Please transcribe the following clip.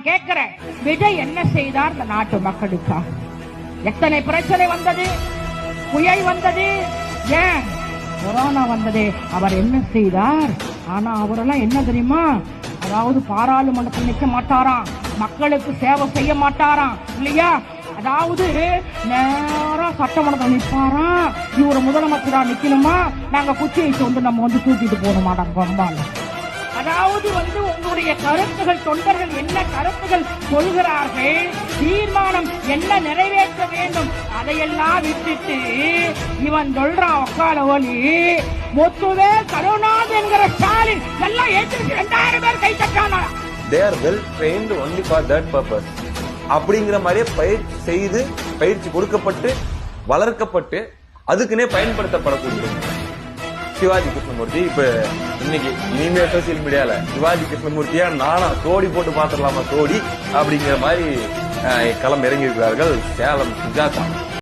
கேட்கிறேன், விஜய் என்ன செய்தார் இந்த நாட்டு மக்களுக்காக? எத்தனை பிரச்சனை வந்தது, புயல் வந்தது, ஏன் கொரோனா வந்தது, அவர் என்ன செய்தார்? ஆனா அவரெல்லாம் என்ன தெரியுமா, அதாவது பாராளுமன்றத்தில் நிற்க மாட்டாராம், மக்களுக்கு சேவை செய்ய மாட்டாராம் இல்லையா? அதாவது நேரம் சட்டமன்றத்தில் நிற்பாராம். இவரு முதலமைச்சரா நிக்கணுமா, நாங்க குச்சியை வந்து நம்ம தூக்கிட்டு போகணுமாடாங்க கொம்பால. அதாவது உங்களுடைய கருத்துகள், தொண்டர்கள் என்ன கருத்துகள் சொல்கிறார்கள், தீர்மானம் என்ன நிறைவேற்ற வேண்டும், அதையெல்லாம் விட்டுட்டு இவன் சொல்றான் ஒக்கால ஒலி மொத்துவே கருணாநிதி என்கிற ஸ்டாலின் எல்லாம் ஏற்றிருக்கு 2000 பேர் கை தட்டானா. They are well trained only for that purpose. அப்படிங்கிற மாதிரியே பயிற்சி கொடுக்கப்பட்டு வளர்க்கப்பட்டு அதுக்குன்னே பயன்படுத்தப்படக்கூடிய சிவாஜி கிருஷ்ணமூர்த்தி இப்ப இன்னைக்கு இனிமே சோசியல் மீடியால சிவாஜி கிருஷ்ணமூர்த்தியா நானா தோடி போட்டு பாத்துடலாமா தோடி அப்படிங்கிற மாதிரி களம் இறங்கி இருக்கிறார்கள் சேலம் சுஜாதா.